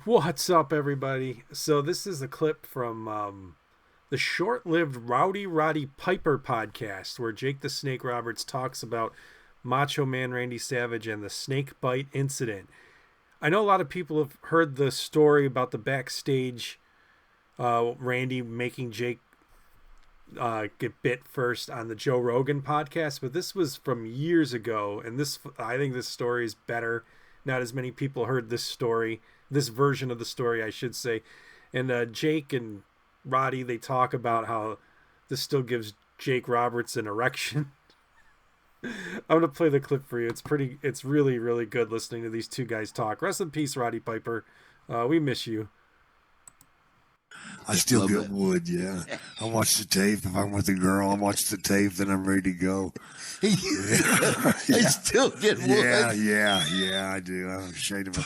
What's up, everybody? So this is a clip from the short-lived Rowdy Roddy Piper podcast, where Jake the Snake Roberts talks about Macho Man Randy Savage and the snake bite incident. I know a lot of people have heard the story about the backstage Randy making Jake get bit first on the Joe Rogan podcast, but this was from years ago, and I think this story is better. Not as many people heard this story. This version of the story, I should say. And Jake and Roddy, they talk about how this still gives Jake Roberts an erection. I'm going to play the clip for you. It's really, really good listening to these two guys talk. Rest in peace, Roddy Piper. We miss you. I still get wood, yeah. I watch the tape. If I'm with a girl, I watch the tape, then I'm ready to go. I still get wood. Yeah, I do. I'm ashamed of it.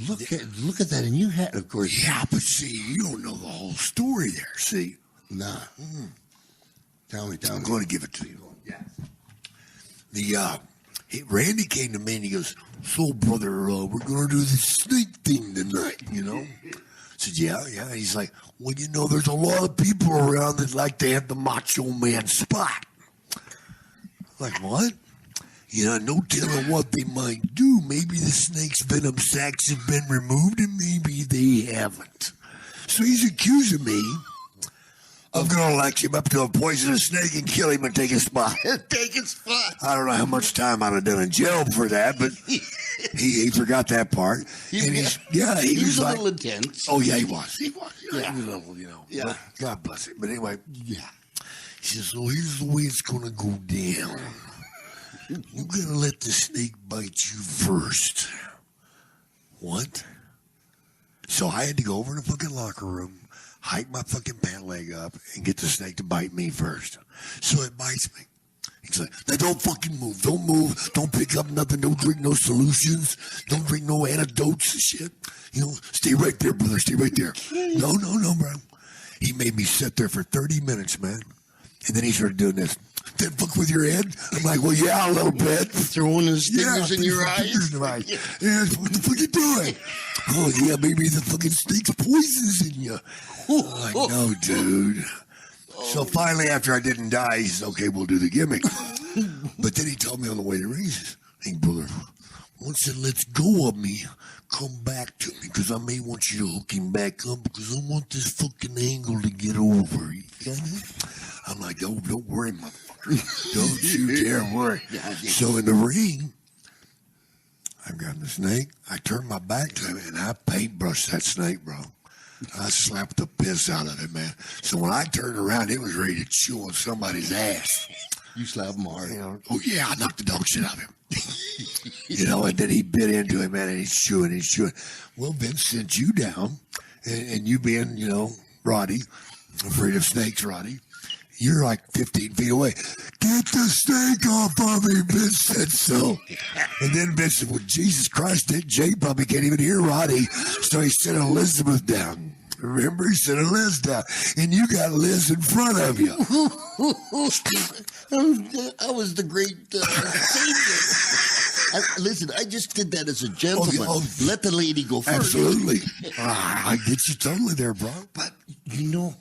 Look at that, and you had, of course. Yeah, but see, you don't know the whole story there. See, Nah. Tell me. I'm going to give it to you. Yeah. Randy came to me and he goes, "So, brother, we're going to do this snake thing tonight, you know?" I said, yeah. He's like, "Well, you know, there's a lot of people around that like to have the Macho Man spot." Like, what? You know, no telling what they might do. Maybe the snake's venom sacs have been removed and maybe they haven't. So he's accusing me of going to latch him up to a poisonous snake and kill him and take his spot. Take his spot. I don't know how much time I'd have done in jail for that, but he forgot that part. He was a like, little intense. oh, yeah, he was. He was a little, Yeah. But God bless him. But anyway, yeah. He says, "So here's the way it's going to go down. You're going to let the snake bite you first." What? So I had to go over to the fucking locker room, hike my fucking pant leg up, and get the snake to bite me first. So it bites me. He's like, "Now don't fucking move. Don't move. Don't pick up nothing. Don't drink no solutions. Don't drink no antidotes and shit. You know, stay right there, brother. Stay right there." No, bro. He made me sit there for 30 minutes, man. And then he started doing this. "Then fuck with your head?" I'm like, "Well, yeah, a little bit." Throwing his fingers in your eyes. Yeah, what the fuck you doing? "Oh, yeah, maybe the fucking snake's poison's in you." I'm like, "No, dude." So finally, after I didn't die, he said, "Okay, we'll do the gimmick." But then he told me on the way to ring, he says, "Hey, brother, once it lets go of me, come back to me, because I may want you to hook him back up, because I want this fucking angle to get over." You got it? I'm like, don't worry, motherfucker. Don't you dare worry. So in the ring, I've got the snake. I turned my back to him, and I paintbrushed that snake, bro. I slapped the piss out of it, man. So when I turned around, it was ready to chew on somebody's ass. You slap him hard. You know, oh, yeah, I knocked the dog shit out of him. You know, and then he bit into him, man, and he's chewing. Well, Vince sent you down, and you being, you know, Roddy, afraid of snakes, Roddy, you're like 15 feet away. "Get the snake off of me," Vince said so. And then Vince said, "Well, Jesus Christ, Jake probably can't even hear Roddy." So he sent Elizabeth down. Remember, he sent Liz down. And you got Liz in front of you. I was the great savior. Listen, I just did that as a gentleman. Let the lady go first. Absolutely. I get you totally there, bro. But, you know,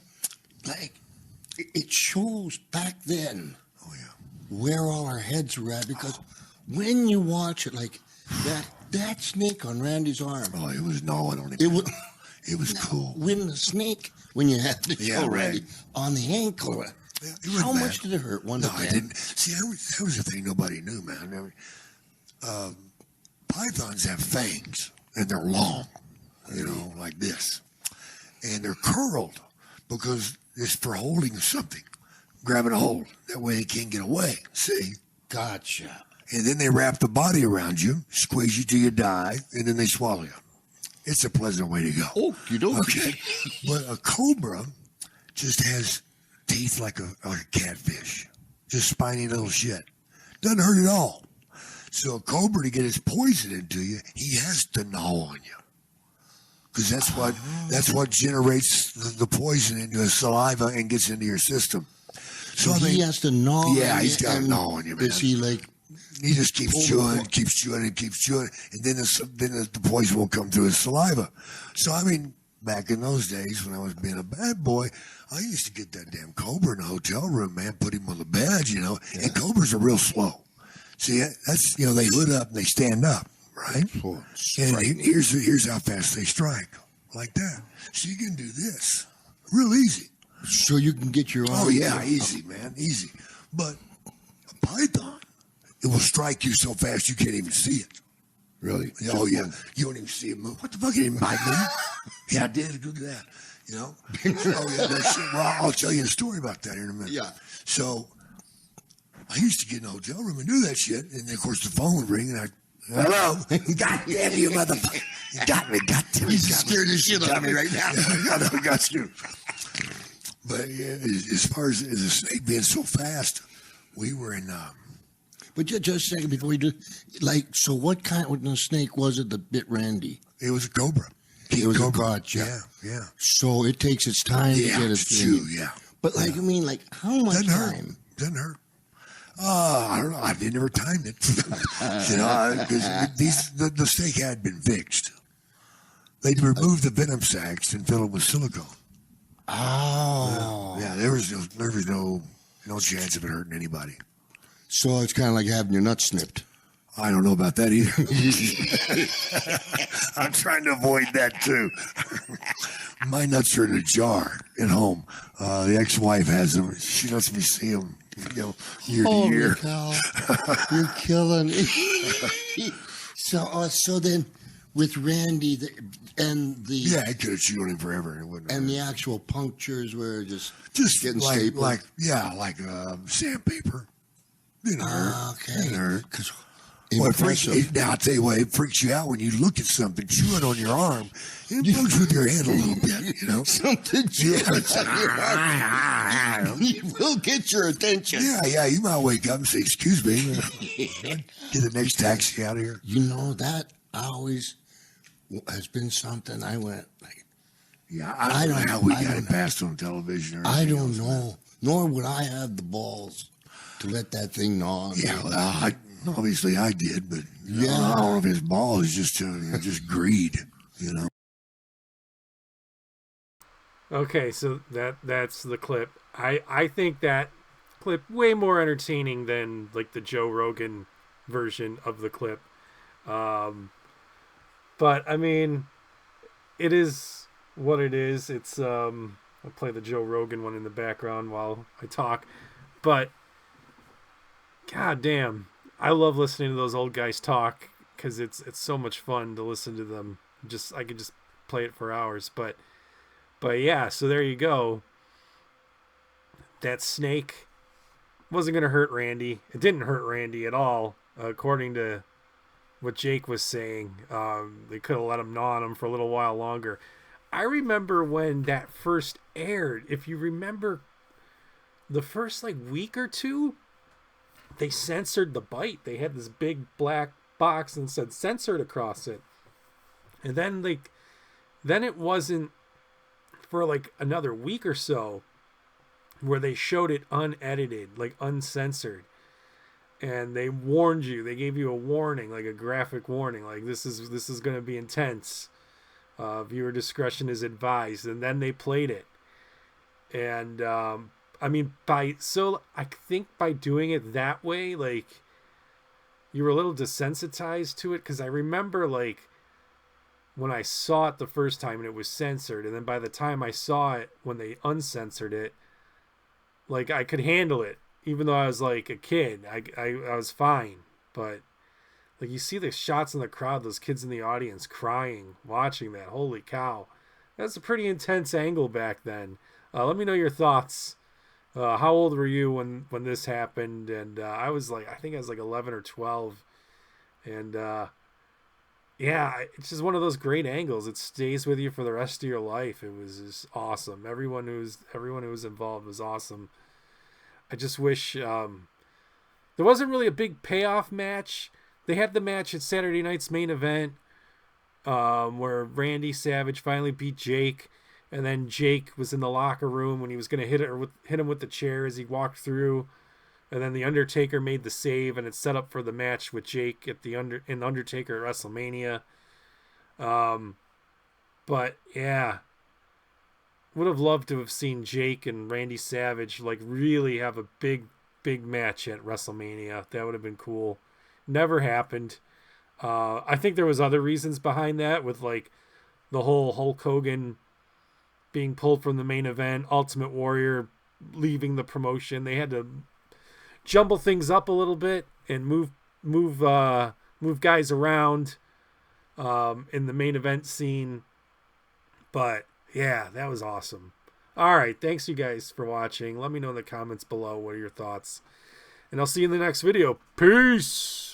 like, it shows back then where all our heads were at, because when you watch it, like that snake on Randy's arm. Oh, it was gnawing on him. It was cool. When the snake, when you had the show Randy on the ankle, how much did it hurt? 1 to 10? I didn't. See, that was the thing nobody knew, man. Pythons have fangs, and they're long, you know, like this. And they're curled because it's for holding something, grabbing a hold. That way they can't get away. See? Gotcha. And then they wrap the body around you, squeeze you till you die, and then they swallow you. It's a pleasant way to go. Oh, you don't. Okay. But a cobra just has teeth like a catfish. Just spiny little shit. Doesn't hurt at all. So a cobra, to get its poison into you, he has to gnaw on you. Because that's what generates the poison into the saliva and gets into your system. So he has to gnaw. Yeah, he's got to gnaw on you, man. Is he like He just keeps chewing, and keeps chewing, and then the poison won't come through his saliva. So I mean, back in those days when I was being a bad boy, I used to get that damn Cobra in the hotel room, man, put him on the bed, and Cobras are real slow. See, that's, they hood up and they stand up, right? And here's how fast they strike, like that. So you can do this real easy. So you can get your arm. Oh, yeah, easy, man, easy. But a python, it will strike you so fast you can't even see it. Really? Oh, yeah. You don't even see it move. What the fuck? You didn't bite me? Yeah, I did. Look at that. Oh, yeah. That shit. Well, I'll tell you a story about that here in a minute. Yeah. So I used to get in a hotel room and do that shit. And then, of course, the phone would ring and hello? God damn you, motherfucker. You got me. God damn you. Scared the shit out of me right now. I got you. But yeah, as far as the snake being so fast, we were in. But just a second before we do, so what kind of snake was it that bit Randy? It was a cobra. It was Cobra. a gotcha. Yeah. So it takes its time to get its chew, yeah. But how much time? Doesn't hurt. I don't know. I never timed it. Because the snake had been fixed. They'd remove the venom sacs and fill them with silicone. Oh. Yeah, there was no chance of it hurting anybody. So it's kind of like having your nuts snipped. I don't know about that either. I'm trying to avoid that too. My nuts are in a jar at home. The ex-wife has them. She lets me see them, year to year. Cow. You're killing me. So then, with Randy yeah, I could have chewed on him forever and it wouldn't. And the actual punctures were just getting like stapled. Sandpaper. Didn't hurt. Okay. Didn't hurt. Now I'll tell you what, it freaks you out when you look at something chewing on your arm. It bugs with your hand a little bit, Something chewing on your arm. It will get your attention. Yeah, you might wake up and say, excuse me. Get the next taxi out of here. That always has been something I went like. Yeah, I don't know how we got it passed on television. I don't know. Nor would I have the balls to let that thing gnaw. Yeah, well, obviously I did, but I don't know if his ball is just greed, Okay, so that's the clip. I think that clip way more entertaining than like the Joe Rogan version of the clip. But I mean, it is what it is. It's I'll play the Joe Rogan one in the background while I talk. But god damn, I love listening to those old guys talk because it's so much fun to listen to them. I could just play it for hours. But yeah, so there you go. That snake wasn't going to hurt Randy. It didn't hurt Randy at all, according to what Jake was saying. They could have let him gnaw on him for a little while longer. I remember when that first aired. If you remember the first week or two, they censored the bite. They had this big black box and said censored across it. And then it wasn't for another week or so where they showed it unedited, uncensored. And they warned you. They gave you a warning, a graphic warning, this is going to be intense. Viewer discretion is advised. And then they played it. And I think by doing it that way, you were a little desensitized to it, because I remember when I saw it the first time and it was censored, and then by the time I saw it when they uncensored it, I could handle it, even though I was a kid. I was fine. But you see the shots in the crowd, those kids in the audience crying, watching that. Holy cow. That's a pretty intense angle back then. Let me know your thoughts. How old were you when this happened? And I think I was 11 or 12. And yeah, it's just one of those great angles. It stays with you for the rest of your life. It was just awesome. Everyone who was involved was awesome. I just wish there wasn't really a big payoff match. They had the match at Saturday night's main event, where Randy Savage finally beat Jake. And then Jake was in the locker room when he was going to hit him with the chair as he walked through. And then the Undertaker made the save, and it's set up for the match with Jake at the Undertaker at WrestleMania. But yeah, would have loved to have seen Jake and Randy Savage like really have a big match at WrestleMania. That would have been cool. Never happened. I think there was other reasons behind that, with like the whole Hulk Hogan being pulled from the main event, Ultimate Warrior leaving the promotion. They had to jumble things up a little bit and move guys around in the main event scene. But yeah, that was awesome. All right, thanks you guys for watching. Let me know in the comments below what are your thoughts, and I'll see you in the next video. Peace.